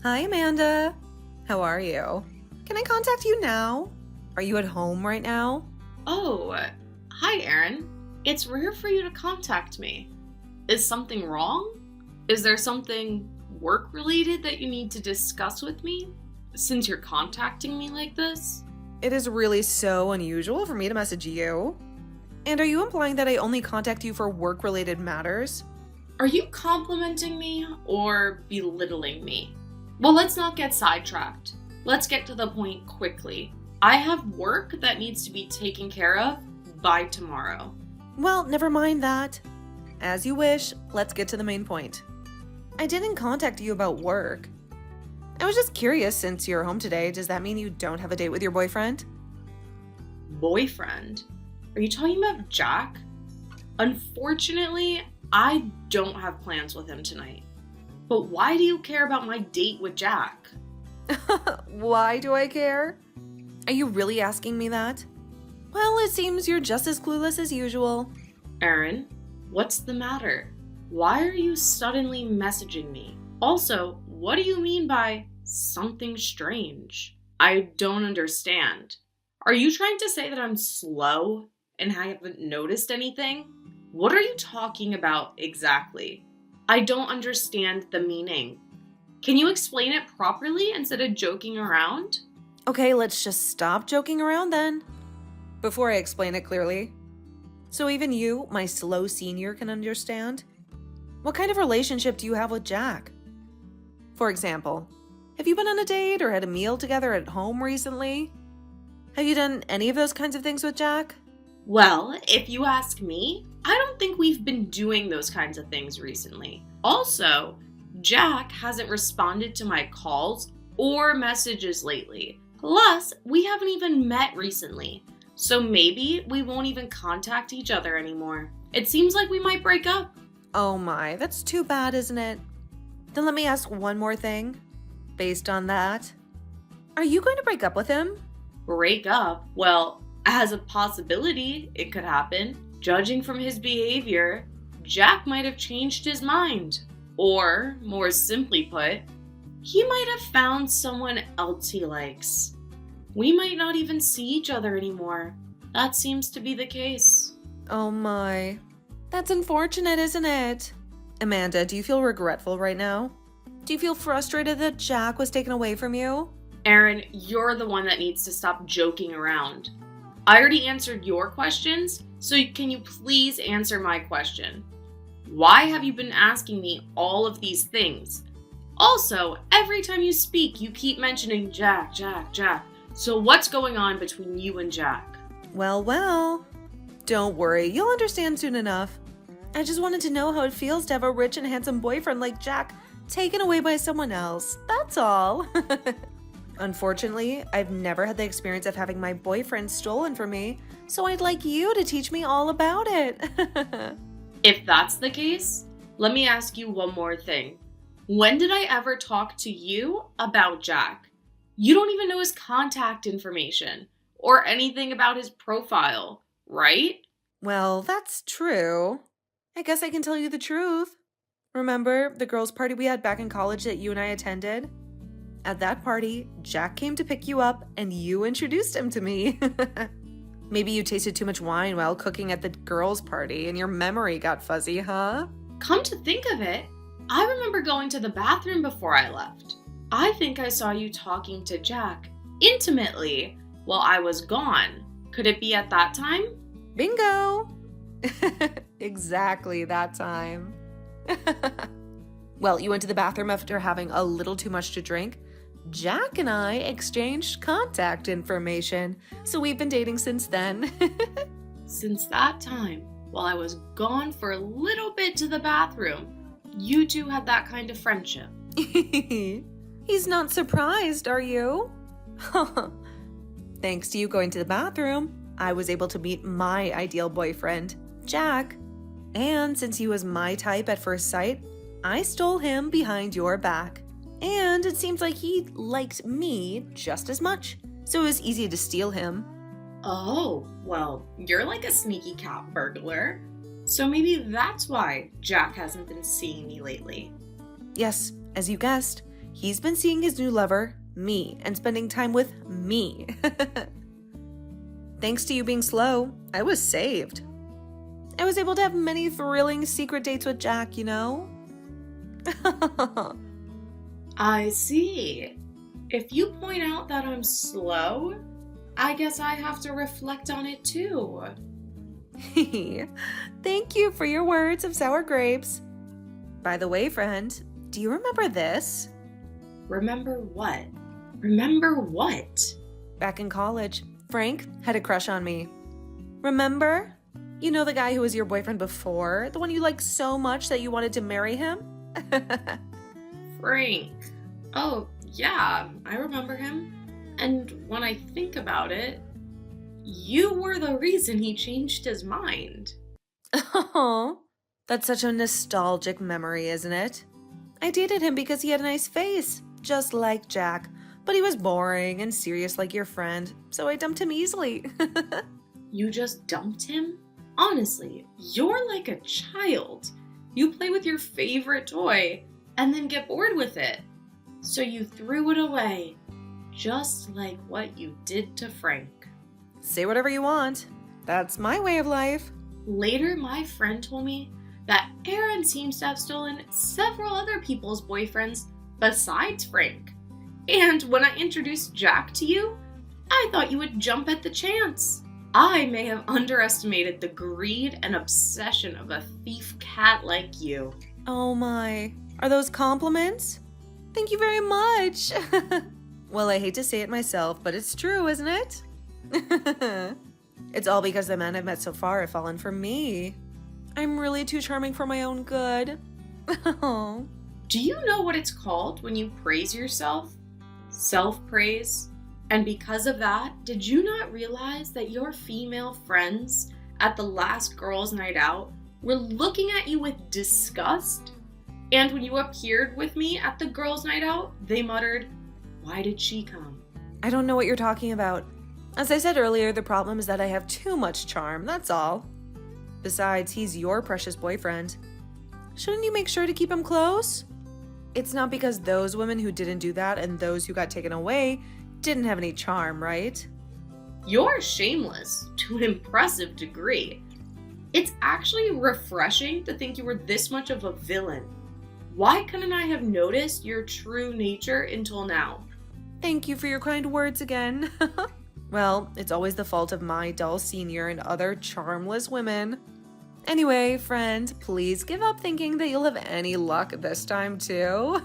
Hi, Amanda. How are you? Can I contact you now? Are you at home right now? Oh, hi, Erin. It's rare for you to contact me. Is something wrong? Is there something work related that you need to discuss with me since you're contacting me like this? It is really so unusual for me to message you. And are you implying that I only contact you for work-related matters? Are you complimenting me or belittling me? Well, let's not get sidetracked. Let's get to the point quickly. I have work that needs to be taken care of by tomorrow. Well, never mind that. As you wish, let's get to the main point. I didn't contact you about work. I was just curious, since you're home today, does that mean you don't have a date with your boyfriend? Boyfriend? Are you talking about Jack? Unfortunately, I don't have plans with him tonight. But why do you care about my date with Jack? Why do I care? Are you really asking me that? Well, it seems you're just as clueless as usual. Erin, what's the matter? Why are you suddenly messaging me? Also, what do you mean by something strange? I don't understand. Are you trying to say that I'm slow and I haven't noticed anything? What are you talking about exactly? I don't understand the meaning. Can you explain it properly instead of joking around? Okay, let's just stop joking around then. Before I explain it clearly. So even you, my slow senior, can understand? What kind of relationship do you have with Jack? For example, have you been on a date or had a meal together at home recently? Have you done any of those kinds of things with Jack? Well, if you ask me, I don't think we've been doing those kinds of things recently. Also, Jack hasn't responded to my calls or messages lately. Plus, we haven't even met recently. So maybe we won't even contact each other anymore. It seems like we might break up. Oh my, that's too bad, isn't it? Then let me ask one more thing. Based on that, are you going to break up with him? Break up? Well, as a possibility, it could happen. Judging from his behavior, Jack might have changed his mind. Or, more simply put, he might have found someone else he likes. We might not even see each other anymore. That seems to be the case. Oh my. That's unfortunate, isn't it? Amanda, do you feel regretful right now? Do you feel frustrated that Jack was taken away from you? Erin, you're the one that needs to stop joking around. I already answered your questions, so can you please answer my question? Why have you been asking me all of these things? Also, every time you speak, you keep mentioning Jack, Jack, Jack. So what's going on between you and Jack? Well. Don't worry, you'll understand soon enough. I just wanted to know how it feels to have a rich and handsome boyfriend like Jack taken away by someone else. That's all. Unfortunately, I've never had the experience of having my boyfriend stolen from me, so I'd like you to teach me all about it. If that's the case, let me ask you one more thing. When did I ever talk to you about Jack? You don't even know his contact information or anything about his profile, right? Well, that's true. I guess I can tell you the truth. Remember the girls' party we had back in college that you and I attended? At that party, Jack came to pick you up and you introduced him to me. Maybe you tasted too much wine while cooking at the girls' party and your memory got fuzzy, huh? Come to think of it, I remember going to the bathroom before I left. I think I saw you talking to Jack intimately while I was gone. Could it be at that time? Bingo! Exactly that time. Well, you went to the bathroom after having a little too much to drink. Jack and I exchanged contact information, so we've been dating since then. Since that time, while I was gone for a little bit to the bathroom, you two had that kind of friendship. He's not surprised, are you? Thanks to you going to the bathroom, I was able to meet my ideal boyfriend, Jack. And since he was my type at first sight, I stole him behind your back. And it seems like he liked me just as much, so it was easy to steal him. Oh, well, you're like a sneaky cat burglar. So maybe that's why Jack hasn't been seeing me lately. Yes, as you guessed, He's been seeing his new lover, me, and spending time with me. Thanks to you being slow, I was saved. I was able to have many thrilling secret dates with Jack, you know? I see. If you point out that I'm slow, I guess I have to reflect on it too. Thank you for your words of sour grapes. By the way, friend, do you remember this? Remember what? Remember what? Back in college, Frank had a crush on me. Remember? You know the guy who was your boyfriend before? The one you liked so much that you wanted to marry him? Frank. Oh, yeah, I remember him. And when I think about it, you were the reason he changed his mind. Oh, that's such a nostalgic memory, isn't it? I dated him because he had a nice face, just like Jack, but he was boring and serious like your friend, so I dumped him easily. You just dumped him? Honestly, you're like a child. You play with your favorite toy and then get bored with it. So you threw it away, just like what you did to Frank. Say whatever you want. That's my way of life. Later, my friend told me that Aaron seems to have stolen several other people's boyfriends besides Frank. And when I introduced Jack to you, I thought you would jump at the chance. I may have underestimated the greed and obsession of a thief cat like you. Oh my, are those compliments? Thank you very much. Well, I hate to say it myself, but it's true, isn't it? It's all because the men I've met so far have fallen for me. I'm really too charming for my own good. Do you know what it's called when you praise yourself? Self-praise. And because of that, did you not realize that your female friends at the last girls' night out were looking at you with disgust? And when you appeared with me at the girls' night out, they muttered, "Why did she come?" I don't know what you're talking about. As I said earlier, the problem is that I have too much charm, that's all. Besides, he's your precious boyfriend. Shouldn't you make sure to keep him close? It's not because those women who didn't do that and those who got taken away didn't have any charm, right? You're shameless to an impressive degree. It's actually refreshing to think you were this much of a villain. Why couldn't I have noticed your true nature until now? Thank you for your kind words again. Well, it's always the fault of my dull senior and other charmless women. Anyway, friend, please give up thinking that you'll have any luck this time too.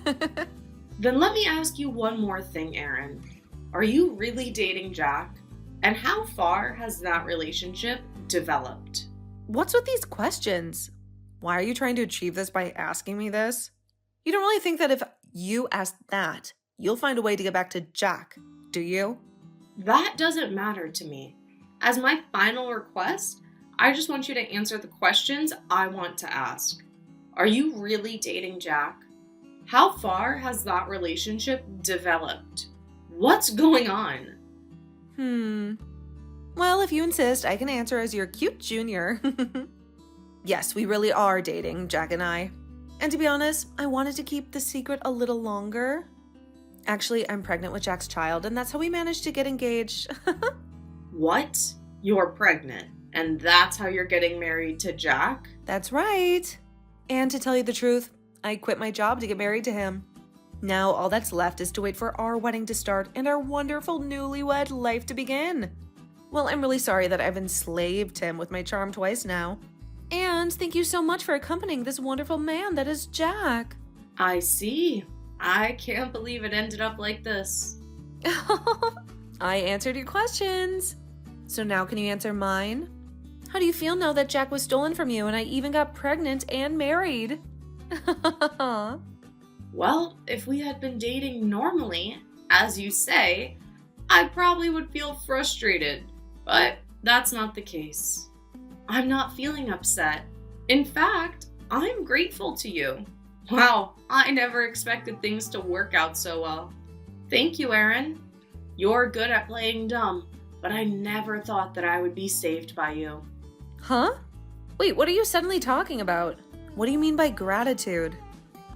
Then let me ask you one more thing, Aaron. Are you really dating Jack? And how far has that relationship developed? What's with these questions? Why are you trying to achieve this by asking me this? You don't really think that if you ask that, you'll find a way to get back to Jack, do you? That doesn't matter to me. As my final request, I just want you to answer the questions I want to ask. Are you really dating Jack? How far has that relationship developed? What's going on? Well, if you insist, I can answer as your cute junior. Yes, we really are dating, Jack and I. And to be honest, I wanted to keep the secret a little longer. Actually, I'm pregnant with Jack's child, and that's how we managed to get engaged. What? You're pregnant, and that's how you're getting married to Jack? That's right. And to tell you the truth, I quit my job to get married to him. Now all that's left is to wait for our wedding to start and our wonderful newlywed life to begin. Well, I'm really sorry that I've enslaved him with my charm twice now. And thank you so much for accompanying this wonderful man that is Jack. I see. I can't believe it ended up like this. I answered your questions. So now can you answer mine? How do you feel now that Jack was stolen from you and I even got pregnant and married? Well, if we had been dating normally, as you say, I probably would feel frustrated, but that's not the case. I'm not feeling upset. In fact, I'm grateful to you. Wow, I never expected things to work out so well. Thank you, Aaron. You're good at playing dumb, but I never thought that I would be saved by you. Huh? Wait, what are you suddenly talking about? What do you mean by gratitude?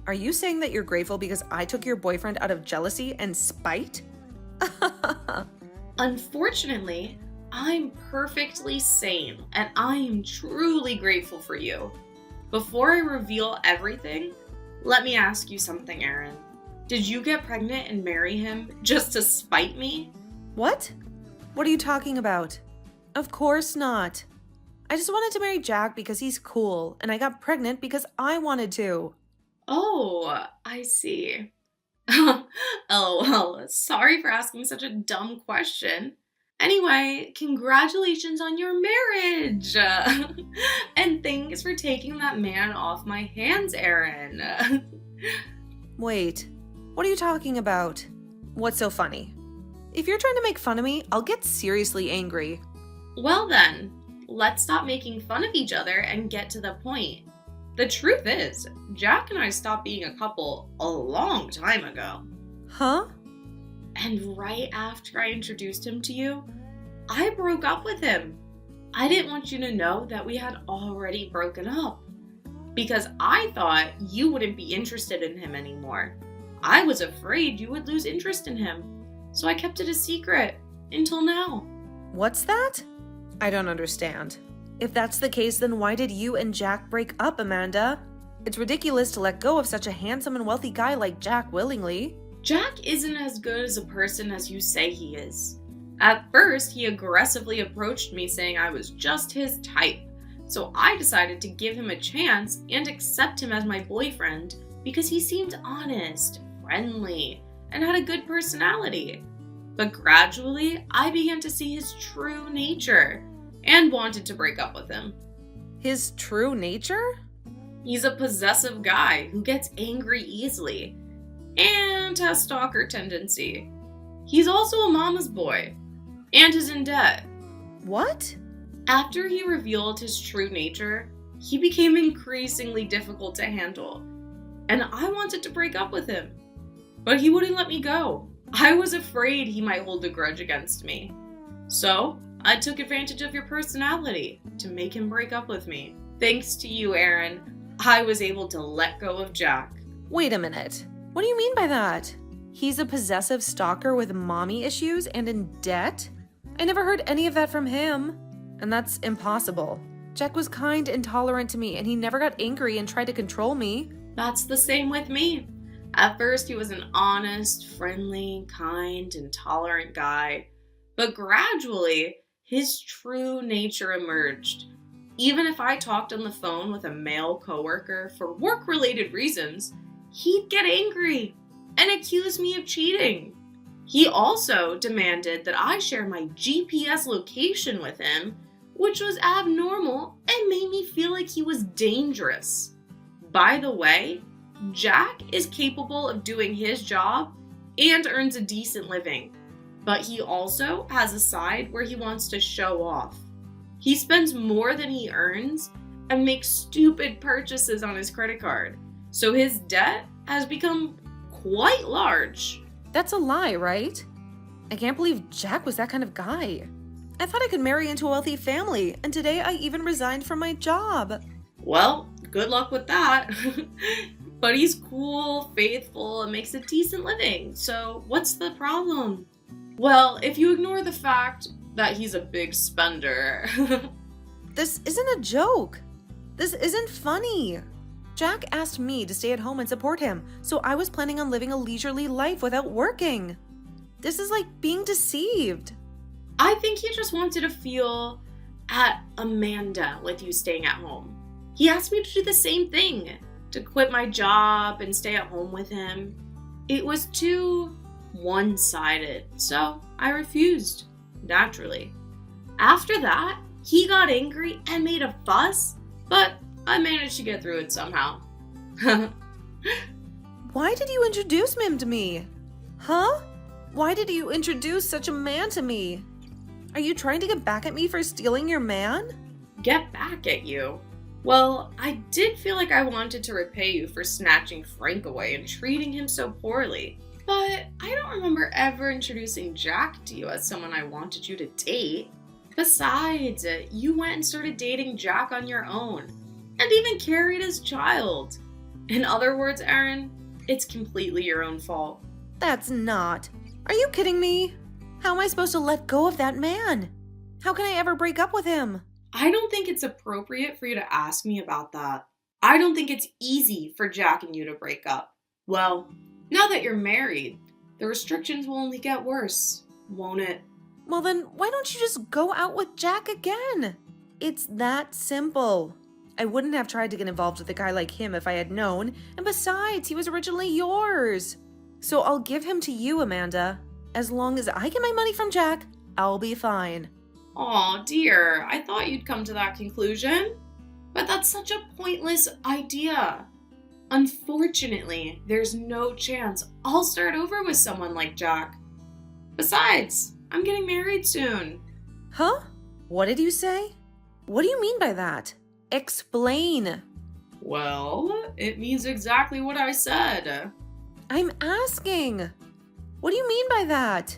Are you saying that you're grateful because I took your boyfriend out of jealousy and spite? Unfortunately, I'm perfectly sane and I am truly grateful for you. Before I reveal everything, let me ask you something, Aaron. Did you get pregnant and marry him just to spite me? What? What are you talking about? Of course not. I just wanted to marry Jack because he's cool, and I got pregnant because I wanted to. Oh, I see. LOL, sorry for asking such a dumb question. Anyway, congratulations on your marriage! And thanks for taking that man off my hands, Aaron. Wait, what are you talking about? What's so funny? If you're trying to make fun of me, I'll get seriously angry. Well then, let's stop making fun of each other and get to the point. The truth is, Jack and I stopped being a couple a long time ago. Huh? And right after I introduced him to you, I broke up with him. I didn't want you to know that we had already broken up because I thought you wouldn't be interested in him anymore. I was afraid you would lose interest in him, so I kept it a secret until now. What's that? I don't understand. If that's the case, then why did you and Jack break up, Amanda? It's ridiculous to let go of such a handsome and wealthy guy like Jack willingly. Jack isn't as good as a person as you say he is. At first, he aggressively approached me saying I was just his type, so I decided to give him a chance and accept him as my boyfriend because he seemed honest, friendly, and had a good personality. But gradually, I began to see his true nature and wanted to break up with him. His true nature? He's a possessive guy who gets angry easily and has stalker tendency. He's also a mama's boy and is in debt. What? After he revealed his true nature, he became increasingly difficult to handle, and I wanted to break up with him. But he wouldn't let me go. I was afraid he might hold a grudge against me. So, I took advantage of your personality to make him break up with me. Thanks to you, Aaron, I was able to let go of Jack. Wait a minute. What do you mean by that? He's a possessive stalker with mommy issues and in debt? I never heard any of that from him. And that's impossible. Jack was kind and tolerant to me, and he never got angry and tried to control me. That's the same with me. At first, he was an honest, friendly, kind, and tolerant guy. But gradually, his true nature emerged. Even if I talked on the phone with a male coworker for work-related reasons, he'd get angry and accuse me of cheating. He also demanded that I share my GPS location with him, which was abnormal and made me feel like he was dangerous. By the way, Jack is capable of doing his job and earns a decent living, but he also has a side where he wants to show off. He spends more than he earns and makes stupid purchases on his credit card, so his debt has become quite large. That's a lie, right? I can't believe Jack was that kind of guy. I thought I could marry into a wealthy family, and today I even resigned from my job. Well, good luck with that. But he's cool, faithful, and makes a decent living, so what's the problem? Well, if you ignore the fact that he's a big spender. This isn't a joke. This isn't funny. Jack asked me to stay at home and support him, so I was planning on living a leisurely life without working. This is like being deceived. I think he just wanted to feel at Amanda with you staying at home. He asked me to do the same thing, to quit my job and stay at home with him. It was too one-sided, so I refused, naturally. After that, he got angry and made a fuss, but I managed to get through it somehow. Why did you introduce him to me? Huh? Why did you introduce such a man to me? Are you trying to get back at me for stealing your man? Get back at you? Well, I did feel like I wanted to repay you for snatching Frank away and treating him so poorly. But I don't remember ever introducing Jack to you as someone I wanted you to date. Besides, you went and started dating Jack on your own, and even carried his child. In other words, Erin, it's completely your own fault. That's not. Are you kidding me? How am I supposed to let go of that man? How can I ever break up with him? I don't think it's appropriate for you to ask me about that. I don't think it's easy for Jack and you to break up. Well, now that you're married, the restrictions will only get worse, won't it? Well then, why don't you just go out with Jack again? It's that simple. I wouldn't have tried to get involved with a guy like him if I had known, and besides, he was originally yours. So I'll give him to you, Amanda. As long as I get my money from Jack, I'll be fine. Aw, dear, I thought you'd come to that conclusion. But that's such a pointless idea. Unfortunately, there's no chance I'll start over with someone like Jack. Besides, I'm getting married soon. Huh? What did you say? What do you mean by that? Explain. Well, it means exactly what I said. I'm asking. What do you mean by that?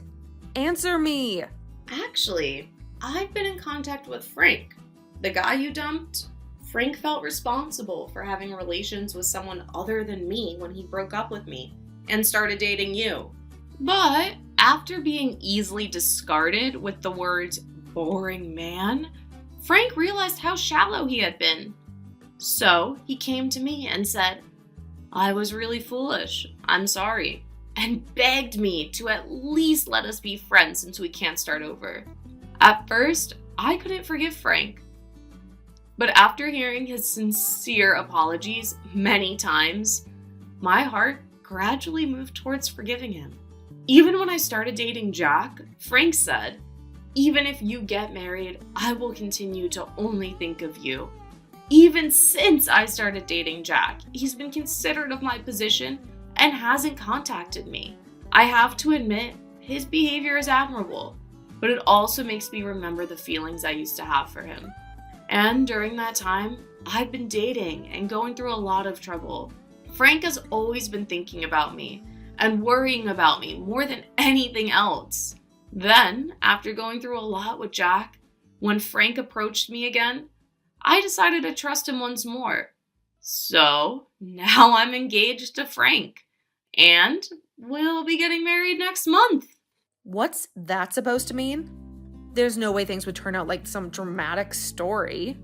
Answer me. Actually, I've been in contact with Frank, the guy you dumped. Frank felt responsible for having relations with someone other than me when he broke up with me and started dating you. But after being easily discarded with the words boring man, Frank realized how shallow he had been. So he came to me and said, I was really foolish, I'm sorry, and begged me to at least let us be friends since we can't start over. At first, I couldn't forgive Frank. But after hearing his sincere apologies many times, my heart gradually moved towards forgiving him. Even when I started dating Jack, Frank said, even if you get married, I will continue to only think of you. Even since I started dating Jack, he's been considerate of my position and hasn't contacted me. I have to admit, his behavior is admirable, but it also makes me remember the feelings I used to have for him. And during that time, I've been dating and going through a lot of trouble. Frank has always been thinking about me and worrying about me more than anything else. Then, after going through a lot with Jack, when Frank approached me again, I decided to trust him once more. So, now I'm engaged to Frank, and we'll be getting married next month. What's that supposed to mean? There's no way things would turn out like some dramatic story.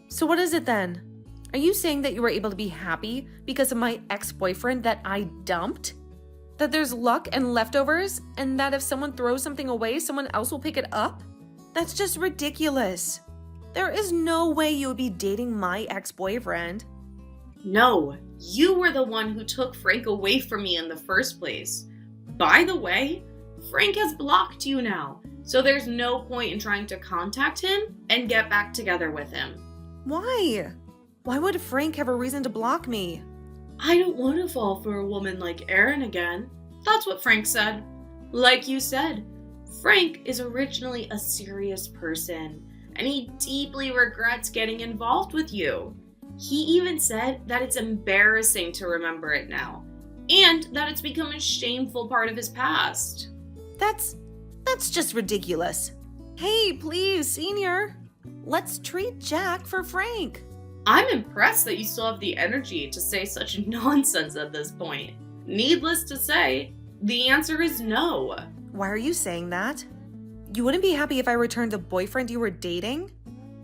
So what is it then? Are you saying that you were able to be happy because of my ex-boyfriend that I dumped? That there's luck and leftovers, and that if someone throws something away, someone else will pick it up? That's just ridiculous. There is no way you would be dating my ex-boyfriend. No, you were the one who took Frank away from me in the first place. By the way, Frank has blocked you now, so there's no point in trying to contact him and get back together with him. Why? Why would Frank have a reason to block me? I don't want to fall for a woman like Erin again. That's what Frank said. Like you said, Frank is originally a serious person, and he deeply regrets getting involved with you. He even said that it's embarrassing to remember it now, and that it's become a shameful part of his past. That's just ridiculous. Hey, please, senior. Let's treat Jack for Frank. I'm impressed that you still have the energy to say such nonsense at this point. Needless to say, the answer is no. Why are you saying that? You wouldn't be happy if I returned the boyfriend you were dating?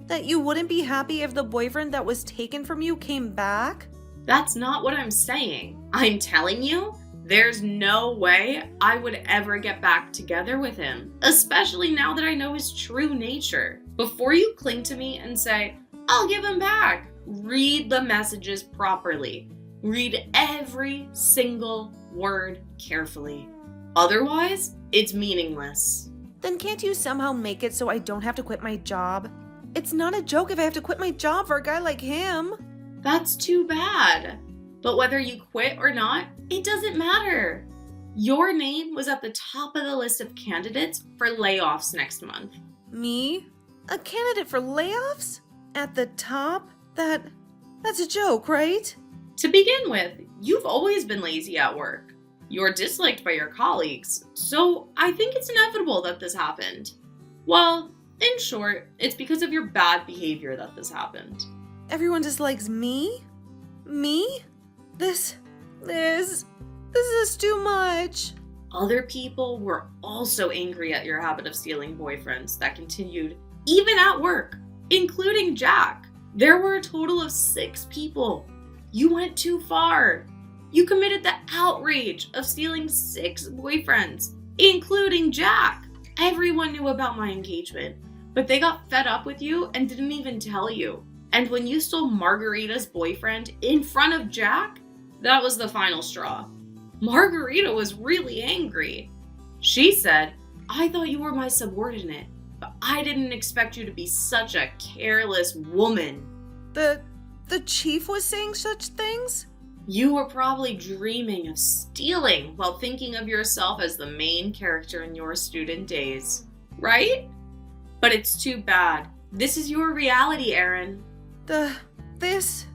That you wouldn't be happy if the boyfriend that was taken from you came back? That's not what I'm saying. I'm telling you, there's no way I would ever get back together with him, especially now that I know his true nature. Before you cling to me and say, I'll give him back, read the messages properly. Read every single word carefully. Otherwise, it's meaningless. Then can't you somehow make it so I don't have to quit my job? It's not a joke if I have to quit my job for a guy like him. That's too bad. But whether you quit or not, it doesn't matter. Your name was at the top of the list of candidates for layoffs next month. Me? A candidate for layoffs? At the top? That's a joke, right? To begin with, you've always been lazy at work. You're disliked by your colleagues, so I think it's inevitable that this happened. Well, in short, it's because of your bad behavior that this happened. Everyone dislikes me? Me? This is too much. Other people were also angry at your habit of stealing boyfriends that continued even at work, including Jack. There were a total of 6 people. You went too far. You committed the outrage of stealing 6 boyfriends, including Jack. Everyone knew about my engagement, but they got fed up with you and didn't even tell you. And when you stole Margarita's boyfriend in front of Jack, that was the final straw. Margarita was really angry. She said, "I thought you were my subordinate, but I didn't expect you to be such a careless woman." The chief was saying such things? You were probably dreaming of stealing while thinking of yourself as the main character in your student days, right? But it's too bad. This is your reality, Erin. This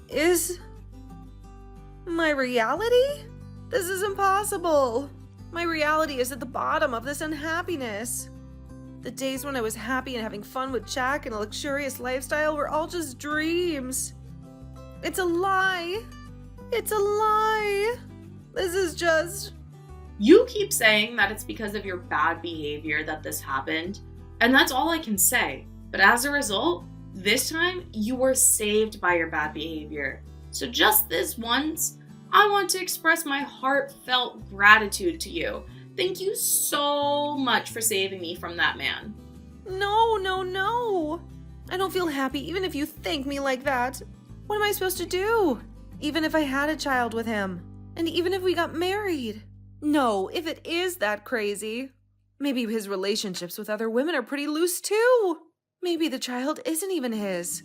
is my reality? This is impossible. My reality is at the bottom of this unhappiness. The days when I was happy and having fun with Jack and a luxurious lifestyle were all just dreams. It's a lie. It's a lie. This is just... You keep saying that it's because of your bad behavior that this happened, and that's all I can say. But as a result, this time you were saved by your bad behavior. So just this once, I want to express my heartfelt gratitude to you. Thank you so much for saving me from that man. No. I don't feel happy even if you thank me like that. What am I supposed to do? Even if I had a child with him. And even if we got married. No, if it is that crazy. Maybe his relationships with other women are pretty loose too. Maybe the child isn't even his.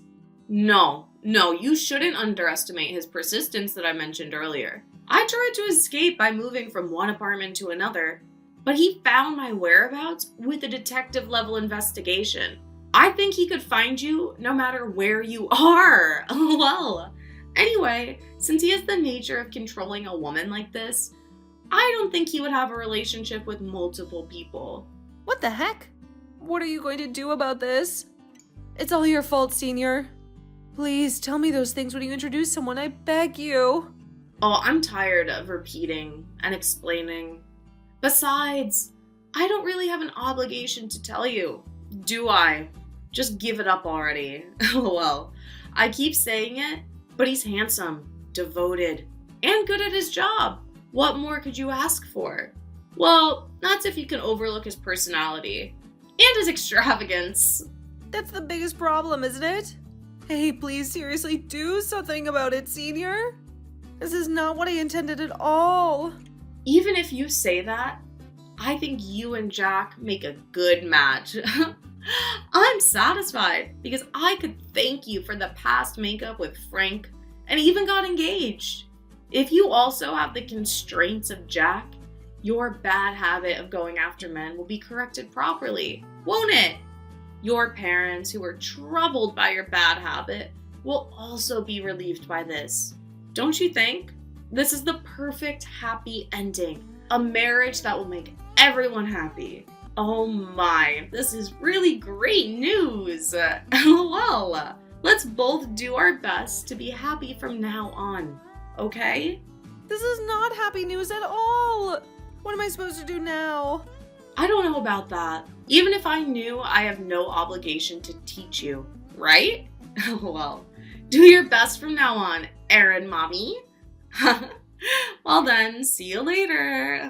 No, you shouldn't underestimate his persistence that I mentioned earlier. I tried to escape by moving from one apartment to another, but he found my whereabouts with a detective-level investigation. I think he could find you no matter where you are. Well, anyway, since he has the nature of controlling a woman like this, I don't think he would have a relationship with multiple people. What the heck? What are you going to do about this? It's all your fault, Senior. Please tell me those things when you introduce someone, I beg you. Oh, I'm tired of repeating and explaining. Besides, I don't really have an obligation to tell you, do I? Just give it up already. Well, I keep saying it, but he's handsome, devoted, and good at his job. What more could you ask for? Well, that's if you can overlook his personality and his extravagance. That's the biggest problem, isn't it? Hey, please seriously do something about it, Senior. This is not what I intended at all. Even if you say that, I think you and Jack make a good match. I'm satisfied because I could thank you for the past makeup with Frank and even got engaged. If you also have the constraints of Jack, your bad habit of going after men will be corrected properly, won't it? Your parents, who were troubled by your bad habit, will also be relieved by this. Don't you think? This is the perfect happy ending. A marriage that will make everyone happy. Oh my, this is really great news. Well, let's both do our best to be happy from now on, okay? This is not happy news at all. What am I supposed to do now? I don't know about that. Even if I knew, I have no obligation to teach you, right? Well, do your best from now on, Erin Mommy. Well then, see you later.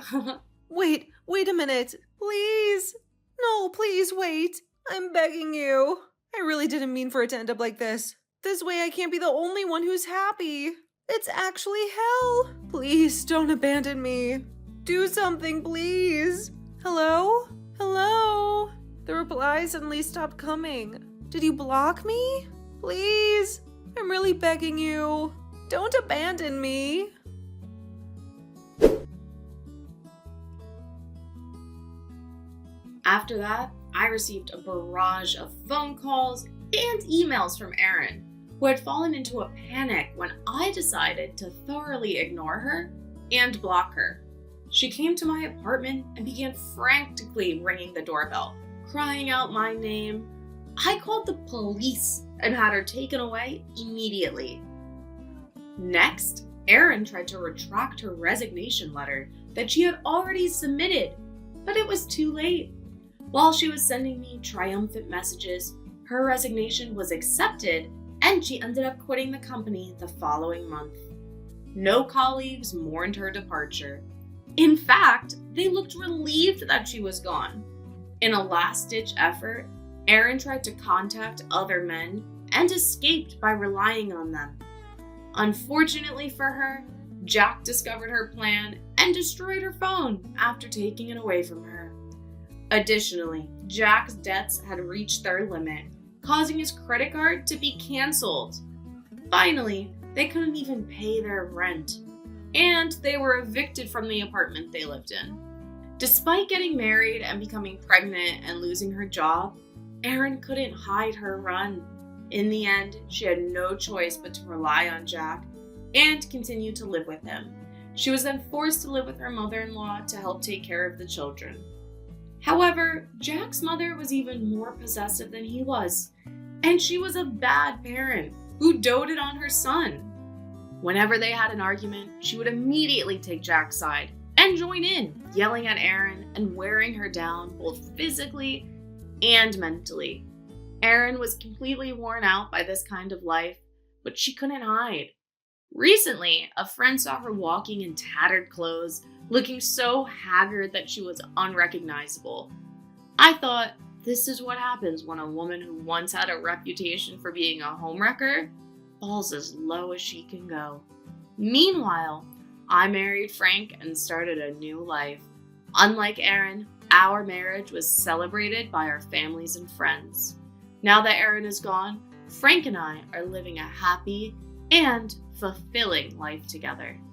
Wait a minute. Please. No, please wait. I'm begging you. I really didn't mean for it to end up like this. This way I can't be the only one who's happy. It's actually hell. Please don't abandon me. Do something, please. Hello? Hello? The reply suddenly stopped coming. Did you block me? Please? I'm really begging you. Don't abandon me. After that, I received a barrage of phone calls and emails from Erin, who had fallen into a panic when I decided to thoroughly ignore her and block her. She came to my apartment and began frantically ringing the doorbell, crying out my name. I called the police and had her taken away immediately. Next, Erin tried to retract her resignation letter that she had already submitted, but it was too late. While she was sending me triumphant messages, her resignation was accepted and she ended up quitting the company the following month. No colleagues mourned her departure. In fact, they looked relieved that she was gone. In a last-ditch effort, Erin tried to contact other men and escaped by relying on them. Unfortunately for her, Jack discovered her plan and destroyed her phone after taking it away from her. Additionally, Jack's debts had reached their limit, causing his credit card to be canceled. Finally, they couldn't even pay their rent, and they were evicted from the apartment they lived in. Despite getting married and becoming pregnant and losing her job, Erin couldn't hide her run. In the end, she had no choice but to rely on Jack and continue to live with him. She was then forced to live with her mother-in-law to help take care of the children. However, Jack's mother was even more possessive than he was, and she was a bad parent who doted on her son. Whenever they had an argument, she would immediately take Jack's side and join in, yelling at Erin and wearing her down both physically and mentally. Erin was completely worn out by this kind of life, but she couldn't hide. Recently, a friend saw her walking in tattered clothes, looking so haggard that she was unrecognizable. I thought, this is what happens when a woman who once had a reputation for being a homewrecker falls as low as she can go. Meanwhile, I married Frank and started a new life. Unlike Erin, our marriage was celebrated by our families and friends. Now that Erin is gone, Frank and I are living a happy and fulfilling life together.